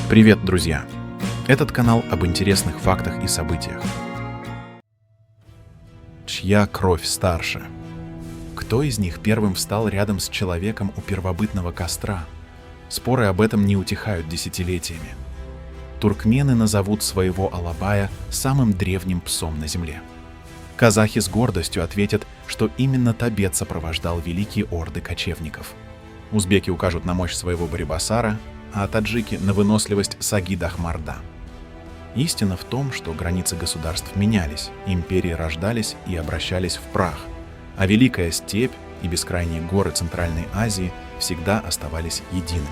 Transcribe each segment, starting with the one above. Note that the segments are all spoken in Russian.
Привет, друзья! Этот канал об интересных фактах и событиях. Чья кровь старше? Кто из них первым встал рядом с человеком у первобытного костра? Споры об этом не утихают десятилетиями. Туркмены назовут своего алабая самым древним псом на земле. Казахи с гордостью ответят, что именно Табет сопровождал великие орды кочевников. Узбеки укажут на мощь своего Барибасара, а таджики — на выносливость Сагид Ахмарда. Истина в том, что границы государств менялись, империи рождались и обращались в прах, а Великая Степь и бескрайние горы Центральной Азии всегда оставались едиными.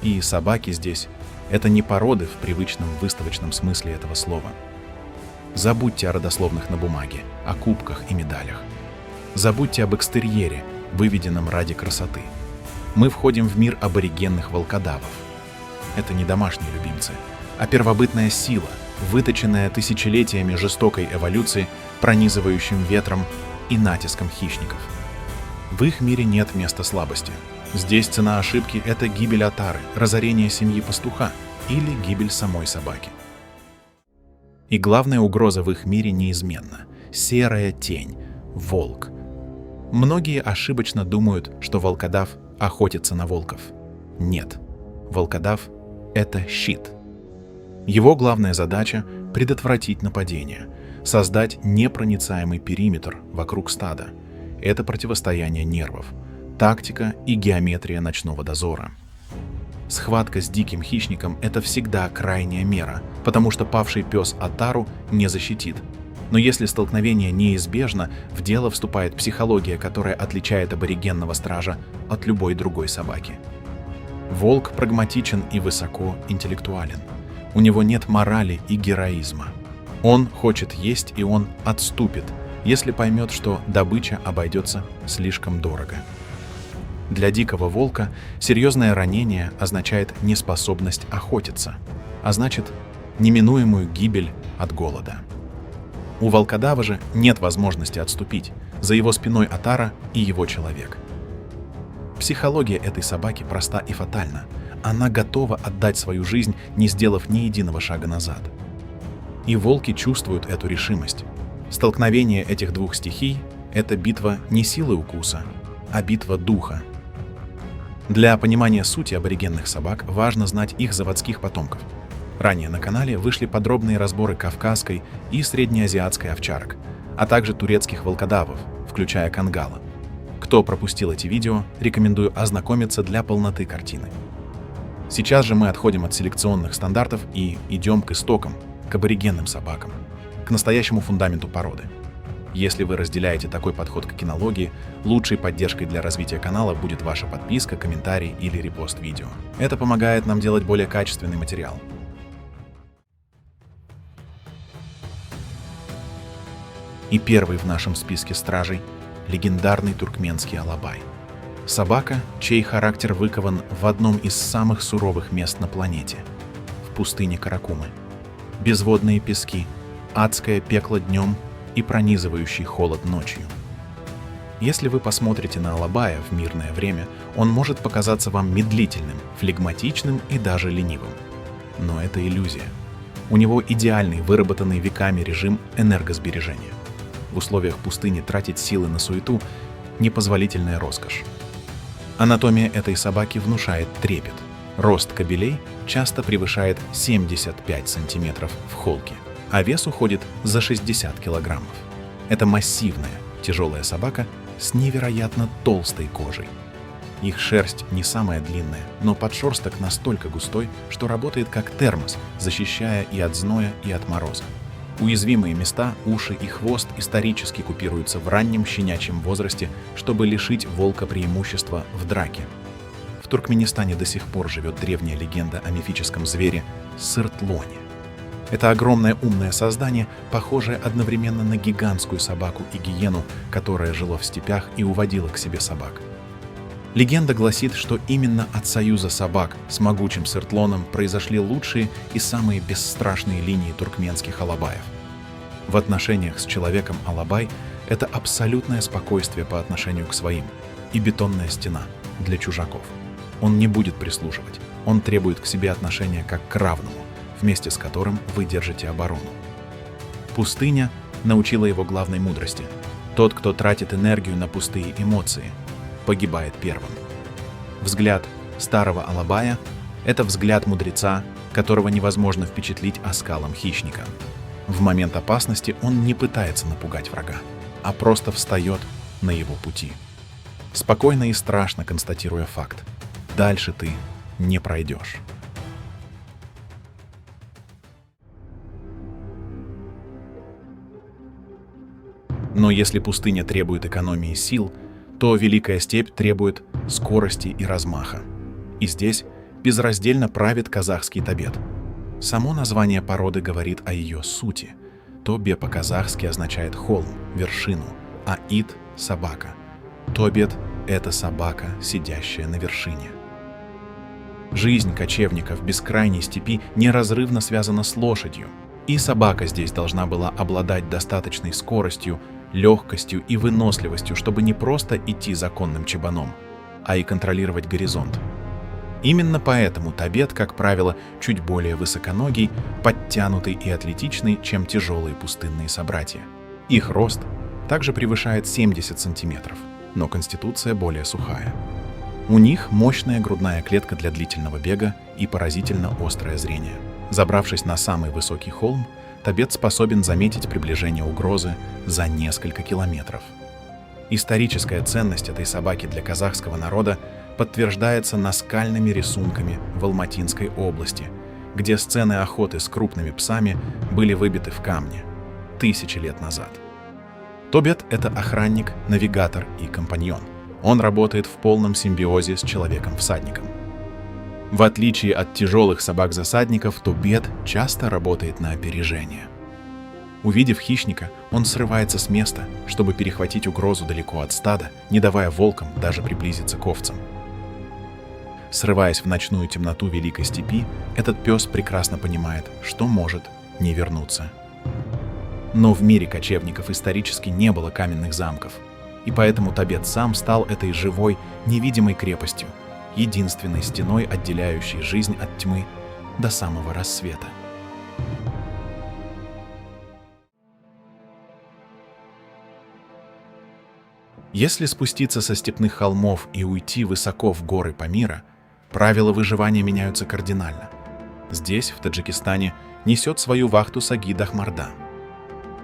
И собаки здесь — это не породы в привычном выставочном смысле этого слова. Забудьте о родословных на бумаге, о кубках и медалях. Забудьте об экстерьере, выведенном ради красоты. Мы входим в мир аборигенных волкодавов. Это не домашние любимцы, а первобытная сила, выточенная тысячелетиями жестокой эволюции, пронизывающим ветром и натиском хищников. В их мире нет места слабости. Здесь цена ошибки — это гибель отары, разорение семьи пастуха или гибель самой собаки. И главная угроза в их мире неизменна — серая тень, волк. Многие ошибочно думают, что волкодав охотится на волков. Нет, волкодав — это щит. Его главная задача — предотвратить нападение, создать непроницаемый периметр вокруг стада. Это противостояние нервов, тактика и геометрия ночного дозора. Схватка с диким хищником — это всегда крайняя мера, потому что павший пес отару не защитит. Но если столкновение неизбежно, в дело вступает психология, которая отличает аборигенного стража от любой другой собаки. Волк прагматичен и высоко интеллектуален. У него нет морали и героизма. Он хочет есть, и он отступит, если поймет, что добыча обойдется слишком дорого. Для дикого волка серьезное ранение означает неспособность охотиться, а значит, неминуемую гибель от голода. У волкодава же нет возможности отступить, за его спиной отара и его человек. Психология этой собаки проста и фатальна. Она готова отдать свою жизнь, не сделав ни единого шага назад. И волки чувствуют эту решимость. Столкновение этих двух стихий — это битва не силы укуса, а битва духа. Для понимания сути аборигенных собак важно знать их заводских потомков. Ранее на канале вышли подробные разборы кавказской и среднеазиатской овчарок, а также турецких волкодавов, включая кангала. Кто пропустил эти видео, рекомендую ознакомиться для полноты картины. Сейчас же мы отходим от селекционных стандартов и идем к истокам, к аборигенным собакам, к настоящему фундаменту породы. Если вы разделяете такой подход к кинологии, лучшей поддержкой для развития канала будет ваша подписка, комментарий или репост видео. Это помогает нам делать более качественный материал. И первый в нашем списке стражей — легендарный туркменский алабай. Собака, чей характер выкован в одном из самых суровых мест на планете — в пустыне Каракумы. Безводные пески, адское пекло днем и пронизывающий холод ночью. Если вы посмотрите на алабая в мирное время, он может показаться вам медлительным, флегматичным и даже ленивым. Но это иллюзия. У него идеальный, выработанный веками режим энергосбережения. В условиях пустыни тратить силы на суету — непозволительная роскошь. Анатомия этой собаки внушает трепет. Рост кобелей часто превышает 75 сантиметров в холке, а вес уходит за 60 килограммов. Это массивная, тяжелая собака с невероятно толстой кожей. Их шерсть не самая длинная, но подшерсток настолько густой, что работает как термос, защищая и от зноя, и от мороза. Уязвимые места, уши и хвост исторически купируются в раннем щенячьем возрасте, чтобы лишить волка преимущества в драке. В Туркменистане до сих пор живет древняя легенда о мифическом звере Сыртлоне. Это огромное умное создание, похожее одновременно на гигантскую собаку и гиену, которая жила в степях и уводила к себе собак. Легенда гласит, что именно от союза собак с могучим сыртлоном произошли лучшие и самые бесстрашные линии туркменских алабаев. В отношениях с человеком алабай — это абсолютное спокойствие по отношению к своим и бетонная стена для чужаков. Он не будет прислуживать. Он требует к себе отношения как к равному, вместе с которым вы держите оборону. Пустыня научила его главной мудрости. Тот, кто тратит энергию на пустые эмоции, погибает первым. Взгляд старого Алабая — это взгляд мудреца, которого невозможно впечатлить оскалом хищника. В момент опасности он не пытается напугать врага, а просто встает на его пути. Спокойно и страшно констатируя факт: дальше ты не пройдешь. Но если пустыня требует экономии сил, то Великая степь требует скорости и размаха. И здесь безраздельно правит казахский табет. Само название породы говорит о ее сути. Тобе по-казахски означает холм, вершину, а ит — собака. Тобет — это собака, сидящая на вершине. Жизнь кочевника в бескрайней степи неразрывно связана с лошадью, и собака здесь должна была обладать достаточной скоростью, легкостью и выносливостью, чтобы не просто идти законным чабаном, а и контролировать горизонт. Именно поэтому табет, как правило, чуть более высоконогий, подтянутый и атлетичный, чем тяжелые пустынные собратья. Их рост также превышает 70 сантиметров, но конституция более сухая. У них мощная грудная клетка для длительного бега и поразительно острое зрение. Забравшись на самый высокий холм, табет способен заметить приближение угрозы за несколько километров. Историческая ценность этой собаки для казахского народа подтверждается наскальными рисунками в Алматинской области, где сцены охоты с крупными псами были выбиты в камне тысячи лет назад. Тобет — это охранник, навигатор и компаньон. Он работает в полном симбиозе с человеком-всадником. В отличие от тяжелых собак-засадников, тобет часто работает на опережение. Увидев хищника, он срывается с места, чтобы перехватить угрозу далеко от стада, не давая волкам даже приблизиться к овцам. Срываясь в ночную темноту Великой степи, этот пес прекрасно понимает, что может не вернуться. Но в мире кочевников исторически не было каменных замков, и поэтому табет сам стал этой живой, невидимой крепостью, единственной стеной, отделяющей жизнь от тьмы до самого рассвета. Если спуститься со степных холмов и уйти высоко в горы Памира, правила выживания меняются кардинально. Здесь, в Таджикистане, несет свою вахту Саги Дахмарда.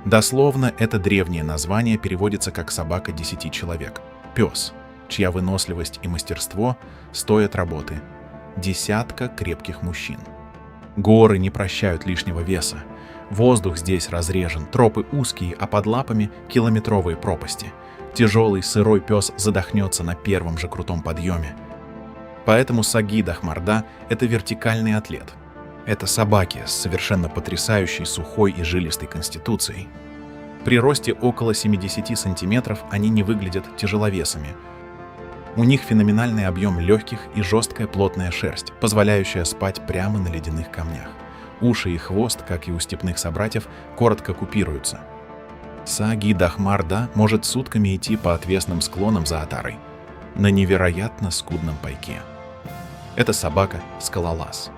Дословно это древнее название переводится как «собака 10 человек», пес, чья выносливость и мастерство стоят работы десятка крепких мужчин. Горы не прощают лишнего веса. Воздух здесь разрежен, тропы узкие, а под лапами километровые пропасти. Тяжелый сырой пес задохнется на первом же крутом подъеме. Поэтому Саги Дахмарда — это вертикальный атлет. Это собаки с совершенно потрясающей сухой и жилистой конституцией. При росте около 70 сантиметров они не выглядят тяжеловесами. У них феноменальный объем легких и жесткая плотная шерсть, позволяющая спать прямо на ледяных камнях. Уши и хвост, как и у степных собратьев, коротко купируются. Саги Дахмарда может сутками идти по отвесным склонам за отарой на невероятно скудном пайке. Это собака — скалолаз.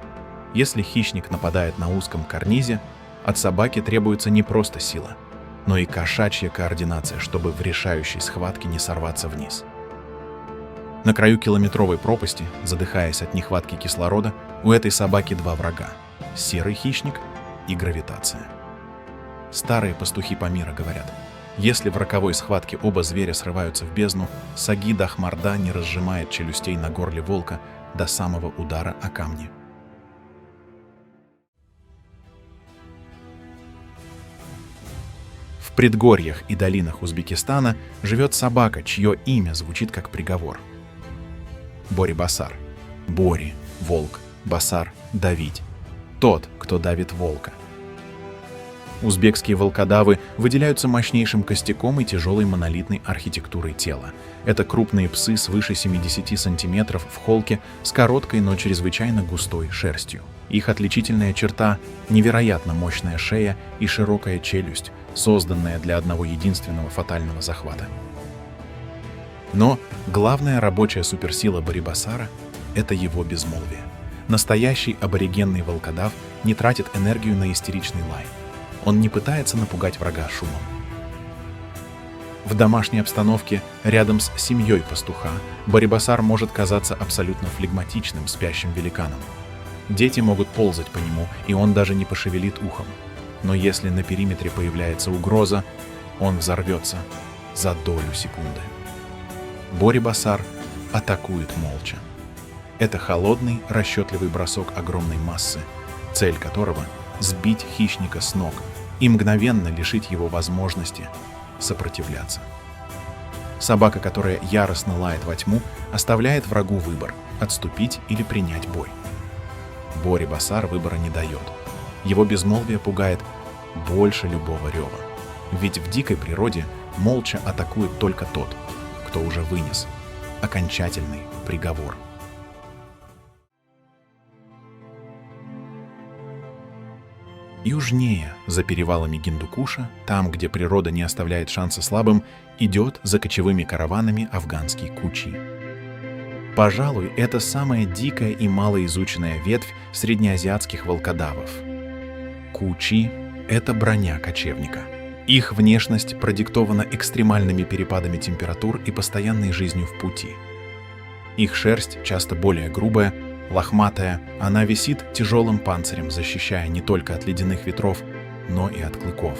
Если хищник нападает на узком карнизе, от собаки требуется не просто сила, но и кошачья координация, чтобы в решающей схватке не сорваться вниз. На краю километровой пропасти, задыхаясь от нехватки кислорода, у этой собаки два врага — серый хищник и гравитация. Старые пастухи Памира говорят, если в роковой схватке оба зверя срываются в бездну, Саги Дахмарда не разжимает челюстей на горле волка до самого удара о камни. В предгорьях и долинах Узбекистана живет собака, чье имя звучит как приговор. Бори-басар. Бори — волк, басар — давить. Тот, кто давит волка. Узбекские волкодавы выделяются мощнейшим костяком и тяжелой монолитной архитектурой тела. Это крупные псы свыше 70 сантиметров в холке с короткой, но чрезвычайно густой шерстью. Их отличительная черта — невероятно мощная шея и широкая челюсть, созданная для одного единственного фатального захвата. Но главная рабочая суперсила Бори-басара — это его безмолвие. Настоящий аборигенный волкодав не тратит энергию на истеричный лай. Он не пытается напугать врага шумом. В домашней обстановке, рядом с семьей пастуха, Бори-Басар может казаться абсолютно флегматичным, спящим великаном. Дети могут ползать по нему, и он даже не пошевелит ухом. Но если на периметре появляется угроза, он взорвется за долю секунды. Бори-Басар атакует молча. Это холодный, расчетливый бросок огромной массы, цель которого — сбить хищника с ног и мгновенно лишить его возможности сопротивляться. Собака, которая яростно лает во тьму, оставляет врагу выбор — отступить или принять бой. Бори-Басар выбора не дает. Его безмолвие пугает больше любого рева. Ведь в дикой природе молча атакует только тот, кто уже вынес окончательный приговор. Южнее, за перевалами Гиндукуша, там, где природа не оставляет шанса слабым, идет за кочевыми караванами афганский кучи. Пожалуй, это самая дикая и малоизученная ветвь среднеазиатских волкодавов. Кучи — это броня кочевника. Их внешность продиктована экстремальными перепадами температур и постоянной жизнью в пути. Их шерсть часто более грубая, лохматая, она висит тяжелым панцирем, защищая не только от ледяных ветров, но и от клыков.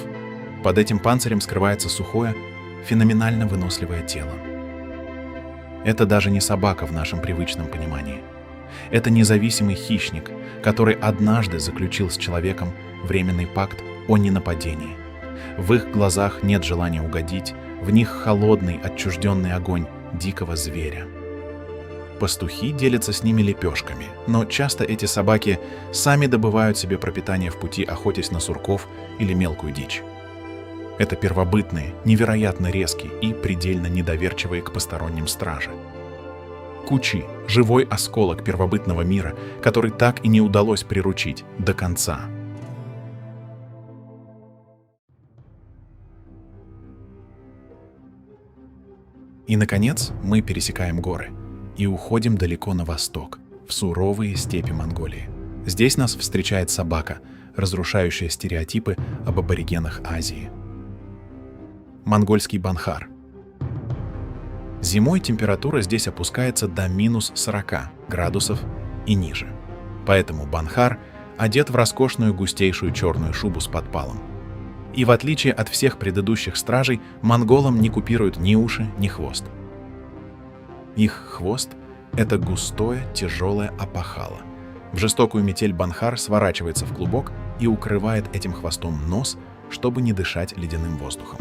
Под этим панцирем скрывается сухое, феноменально выносливое тело. Это даже не собака в нашем привычном понимании. Это независимый хищник, который однажды заключил с человеком временный пакт о ненападении. В их глазах нет желания угодить, в них холодный, отчужденный огонь дикого зверя. Пастухи делятся с ними лепешками, но часто эти собаки сами добывают себе пропитание в пути, охотясь на сурков или мелкую дичь. Это первобытные, невероятно резкие и предельно недоверчивые к посторонним стражи. Кучи — живой осколок первобытного мира, который так и не удалось приручить до конца. И, наконец, мы пересекаем горы и уходим далеко на восток, в суровые степи Монголии. Здесь нас встречает собака, разрушающая стереотипы об аборигенах Азии. Монгольский банхар. Зимой температура здесь опускается до минус 40 градусов и ниже. Поэтому банхар одет в роскошную густейшую черную шубу с подпалом. И в отличие от всех предыдущих стражей, монголам не купируют ни уши, ни хвост. Их хвост — это густое, тяжелое опахало. В жестокую метель банхар сворачивается в клубок и укрывает этим хвостом нос, чтобы не дышать ледяным воздухом.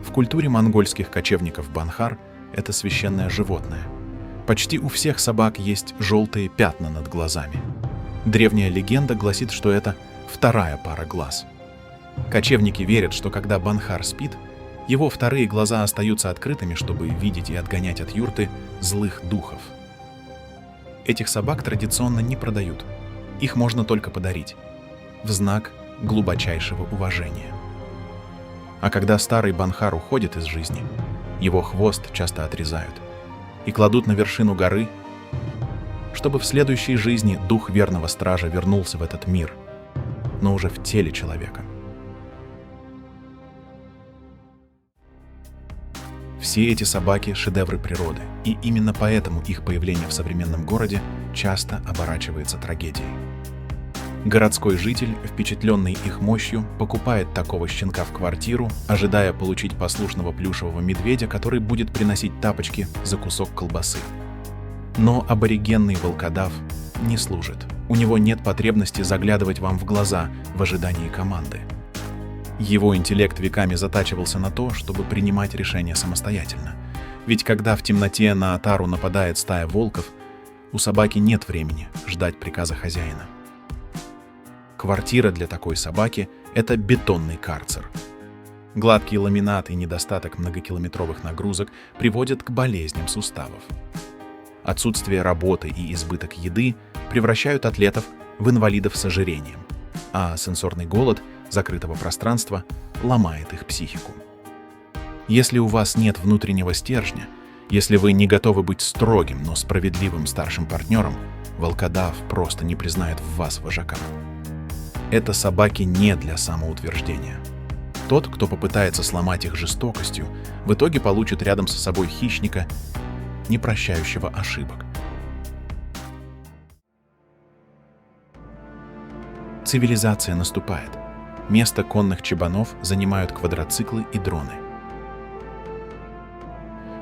В культуре монгольских кочевников банхар — это священное животное. Почти у всех собак есть желтые пятна над глазами. Древняя легенда гласит, что это вторая пара глаз. Кочевники верят, что когда банхар спит, его вторые глаза остаются открытыми, чтобы видеть и отгонять от юрты злых духов. Этих собак традиционно не продают. Их можно только подарить, в знак глубочайшего уважения. А когда старый банхар уходит из жизни, его хвост часто отрезают и кладут на вершину горы, чтобы в следующей жизни дух верного стража вернулся в этот мир, но уже в теле человека. Все эти собаки — шедевры природы, и именно поэтому их появление в современном городе часто оборачивается трагедией. Городской житель, впечатленный их мощью, покупает такого щенка в квартиру, ожидая получить послушного плюшевого медведя, который будет приносить тапочки за кусок колбасы. Но аборигенный волкодав не служит. У него нет потребности заглядывать вам в глаза в ожидании команды. Его интеллект веками затачивался на то, чтобы принимать решения самостоятельно. Ведь когда в темноте на отару нападает стая волков, у собаки нет времени ждать приказа хозяина. Квартира для такой собаки — это бетонный карцер. Гладкий ламинат и недостаток многокилометровых нагрузок приводят к болезням суставов. Отсутствие работы и избыток еды превращают атлетов в инвалидов с ожирением, а сенсорный голод закрытого пространства ломает их психику. Если у вас нет внутреннего стержня, Если вы не готовы быть строгим, но справедливым старшим партнером, волкодав просто не признает в вас вожака. Это собаки не для самоутверждения. Тот, кто попытается сломать их жестокостью, в итоге получит рядом со собой хищника, не прощающего ошибок. Цивилизация наступает. Место конных чабанов занимают квадроциклы и дроны.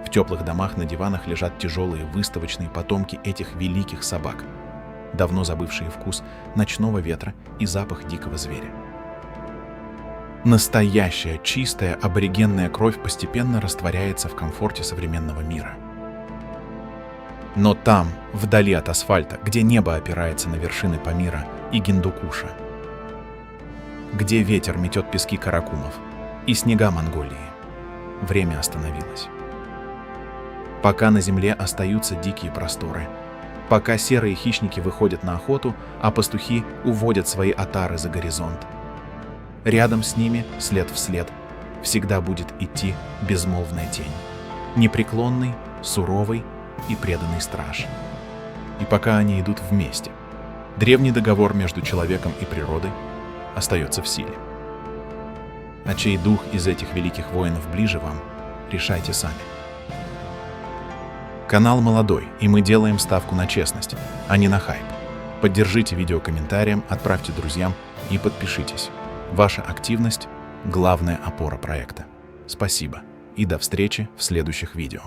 В теплых домах на диванах лежат тяжелые выставочные потомки этих великих собак, давно забывшие вкус ночного ветра и запах дикого зверя. Настоящая, чистая, аборигенная кровь постепенно растворяется в комфорте современного мира. Но там, вдали от асфальта, где небо опирается на вершины Памира и Гиндукуша, где ветер метет пески Каракумов и снега Монголии, время остановилось. Пока на земле остаются дикие просторы, пока серые хищники выходят на охоту, а пастухи уводят свои отары за горизонт, рядом с ними, след в след, всегда будет идти безмолвная тень, непреклонный, суровый и преданный страж. И пока они идут вместе, древний договор между человеком и природой остается в силе. А чей дух из этих великих воинов ближе вам, решайте сами. Канал молодой, и мы делаем ставку на честность, а не на хайп. Поддержите видео комментарием, отправьте друзьям и подпишитесь. Ваша активность – главная опора проекта. Спасибо и до встречи в следующих видео.